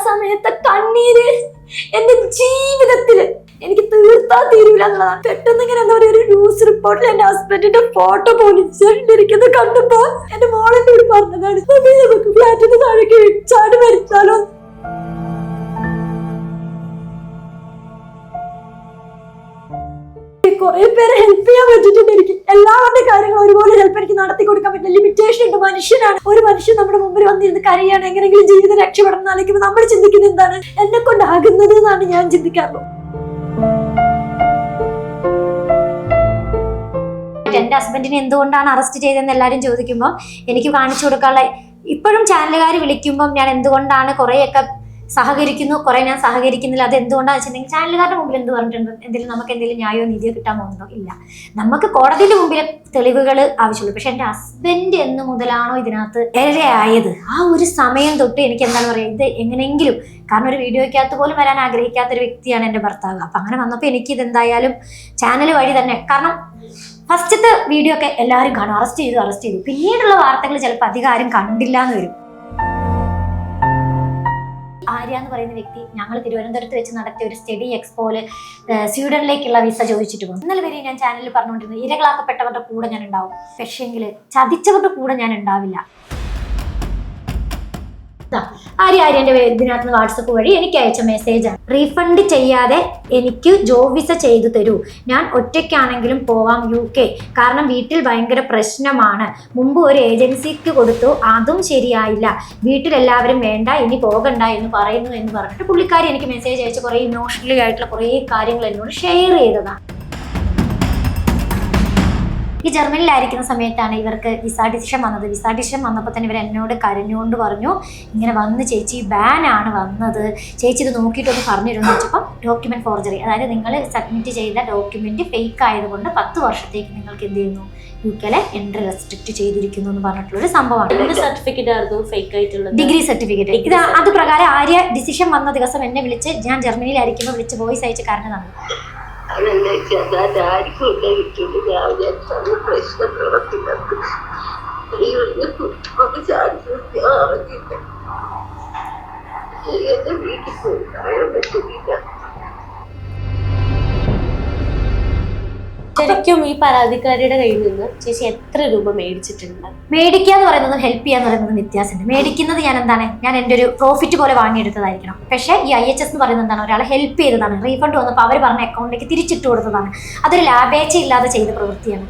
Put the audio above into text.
സമയത്തെ കണ്ണീര് എന്റെ ജീവിതത്തില് എനിക്ക് തീർത്താൻ തീരൂല എന്നുള്ളതാണ്. പെട്ടെന്ന് ഇങ്ങനെ എന്താ പറയുക, ഒരു ന്യൂസ് റിപ്പോർട്ടിൽ എന്റെ ഹസ്ബൻഡിന്റെ ഫോട്ടോ പോലീസിരിക്കുന്നത് കണ്ടപ്പോ എന്റെ മോളെന്റെ കൂടി പറഞ്ഞതാണ്, നമുക്ക് ഫ്ലാറ്റിന് താഴേക്ക് ചാടി മരിച്ചാലോ. കുറെ പേരെ ഹെൽപ്പ് ചെയ്യാൻ പറ്റിയിട്ടുണ്ട്. എനിക്ക് എല്ലാവരുടെ കാര്യങ്ങളും ഒരുപോലെ ഹെൽപ്പ് എനിക്ക് നടത്തി കൊടുക്കാൻ പറ്റില്ല. ലിമിറ്റേഷൻ ഉണ്ട്. മനുഷ്യനാണ്. ഒരു മനുഷ്യൻ നമ്മുടെ മുമ്പിൽ വന്നിരുന്ന് കരയാണ്, എങ്ങനെയെങ്കിലും ജീവിതം രക്ഷപ്പെടണം എന്നാലേക്കും നമ്മൾ ചിന്തിക്കുന്നത് എന്താണ്, എന്നെ കൊണ്ടാകുന്നത് എന്നാണ് ഞാൻ ചിന്തിക്കാറുള്ളത്. എന്റെ ഹസ്ബൻഡിനെ എന്തുകൊണ്ടാണ് അറസ്റ്റ് ചെയ്തതെന്ന് എല്ലാവരും ചോദിക്കുമ്പോൾ എനിക്ക് കാണിച്ചു കൊടുക്കാനുള്ള, ഇപ്പോഴും ചാനലുകാർ വിളിക്കുമ്പോൾ ഞാൻ എന്തുകൊണ്ടാണ് കുറേയൊക്കെ സഹകരിക്കുന്നു, കുറെ ഞാൻ സഹകരിക്കുന്നില്ല. അത് എന്തുകൊണ്ടാണെന്ന് വെച്ചിട്ടുണ്ടെങ്കിൽ ചാനലുകാരുടെ മുമ്പിൽ എന്ത് പറഞ്ഞിട്ടുണ്ട്, എന്തെങ്കിലും നമുക്ക് എന്തെങ്കിലും ന്യായമോ നീതിയോ കിട്ടാൻ പോകുന്നുണ്ടോ? ഇല്ല. നമുക്ക് കോടതിയുടെ മുമ്പിൽ തെളിവുകൾ ആവശ്യമുള്ളൂ. പക്ഷെ എൻ്റെ ഹസ്ബൻഡ് എന്ന് മുതലാണോ ഇതിനകത്ത് ഇരയായത്, ആ ഒരു സമയം തൊട്ട് എനിക്ക് എന്താണ് പറയുക, ഇത് എങ്ങനെയെങ്കിലും, കാരണം ഒരു വീഡിയോയ്ക്കകത്ത് പോലും വരാൻ ആഗ്രഹിക്കാത്ത ഒരു വ്യക്തിയാണ് എൻ്റെ ഭർത്താവ്. അപ്പം അങ്ങനെ വന്നപ്പോൾ എനിക്ക് ഇതെന്തായാലും ചാനൽ വഴി തന്നെ, കാരണം ഫസ്റ്റത്തെ വീഡിയോ ഒക്കെ എല്ലാവരും കാണും, അറസ്റ്റ് ചെയ്തു. പിന്നീടുള്ള വാർത്തകൾ ചിലപ്പോൾ അധികം ആരും കണ്ടില്ല എന്ന് വരും. ആര്യ എന്ന് പറയുന്ന വ്യക്തി ഞങ്ങൾ തിരുവനന്തപുരത്ത് വെച്ച് നടത്തിയ ഒരു സ്റ്റഡി എക്സ്പോയില് സ്വീഡനിലേക്കുള്ള വിസ ചോദിച്ചിട്ട് പോകും. ഇന്നലെ വരെ ഞാൻ ചാനലിൽ പറഞ്ഞുകൊണ്ടിരുന്നത് ഇരകളാക്കപ്പെട്ടവരുടെ കൂടെ ഞാൻ ഉണ്ടാവും, പക്ഷേങ്കിൽ ചതിച്ചവരുടെ കൂടെ ഞാൻ ഉണ്ടാവില്ല. ആര്യന്റെ ഇതിനകത്ത് വാട്സപ്പ് വഴി എനിക്ക് അയച്ച മെസ്സേജാണ്, റീഫണ്ട് ചെയ്യാതെ എനിക്ക് ജോബ് വിസ ചെയ്തു തരൂ, ഞാൻ ഒറ്റയ്ക്കാണെങ്കിലും പോവാം UK, കാരണം വീട്ടിൽ ഭയങ്കര പ്രശ്നമാണ്, മുമ്പ് ഒരു ഏജൻസിക്ക് കൊടുത്തു അതും ശരിയായില്ല, വീട്ടിലെല്ലാവരും വേണ്ട ഇനി പോകണ്ട എന്ന് പറയുന്നു എന്ന് പറഞ്ഞിട്ട് പുള്ളിക്കാരി എനിക്ക് മെസ്സേജ് അയച്ച് കുറേ ഇമോഷണലി ആയിട്ടുള്ള കുറേ കാര്യങ്ങൾ എന്നോട് ഷെയർ ചെയ്തതാണ്. ഈ ജർമ്മനിയിലായിരിക്കുന്ന സമയത്താണ് ഇവർക്ക് വിസ ഡിസിഷൻ വന്നത്. വിസ ഡിസിഷൻ വന്നപ്പോൾ തന്നെ ഇവർ എന്നോട് കരഞ്ഞുകൊണ്ട് പറഞ്ഞു, ഇങ്ങനെ വന്ന് ചേച്ചി ബാനാണ് വന്നത്, ചേച്ചി ഇത് നോക്കിയിട്ടൊന്ന് പറഞ്ഞിരുന്നു വെച്ചപ്പം ഡോക്യുമെന്റ് ഫോർജറി, അതായത് നിങ്ങൾ സബ്മിറ്റ് ചെയ്ത ഡോക്യുമെന്റ് ഫേക്ക് ആയതുകൊണ്ട് 10 വർഷത്തേക്ക് നിങ്ങൾക്ക് എന്ത് ചെയ്യുന്നു, UK എൻട്രി റെസ്ട്രിക്ട് ചെയ്തിരിക്കുന്നു എന്ന് പറഞ്ഞിട്ടുള്ളൊരു സംഭവമാണ്. സർട്ടിഫിക്കറ്റ് ആയിരുന്നു ഫേക്ക് ആയിട്ടുള്ളത്, ഡിഗ്രി സർട്ടിഫിക്കറ്റ്. ഇത് അത് പ്രകാരം ആര്യ ഡിസിഷൻ വന്ന ദിവസം എന്നെ വിളിച്ച്, ഞാൻ ജർമ്മനിയിലായിരിക്കുമ്പോൾ വിളിച്ച് വോയിസ് അയച്ച് കരഞ്ഞതാണ്. ശരിക്കും ഈ പരാതിക്കാരിയുടെ കയ്യിൽ നിന്ന് ചേച്ചി എത്ര രൂപ മേടിച്ചിട്ടുണ്ട്? മേടിക്കുക എന്ന് പറയുന്നതും ഹെൽപ്പ് ചെയ്യാന്ന് പറയുന്നതും വ്യത്യാസമുണ്ട്. മേടിക്കുന്നത് ഞാൻ എൻ്റെ ഒരു പ്രോഫിറ്റ് പോലെ വാങ്ങിയെടുത്തതായിരിക്കണം. പക്ഷേ ഈ IHS എന്ന് പറയുന്നത് എന്താണ്, ഒരാളെ ഹെൽപ്പ് ചെയ്തതാണ്. റീഫണ്ട് വന്നപ്പോൾ അവർ പറഞ്ഞ അക്കൗണ്ടിലേക്ക് തിരിച്ചിട്ട് കൊടുത്തതാണ്. അതൊരു ലാഭേച്ഛ ഇല്ലാതെ ചെയ്ത പ്രവൃത്തിയാണ്.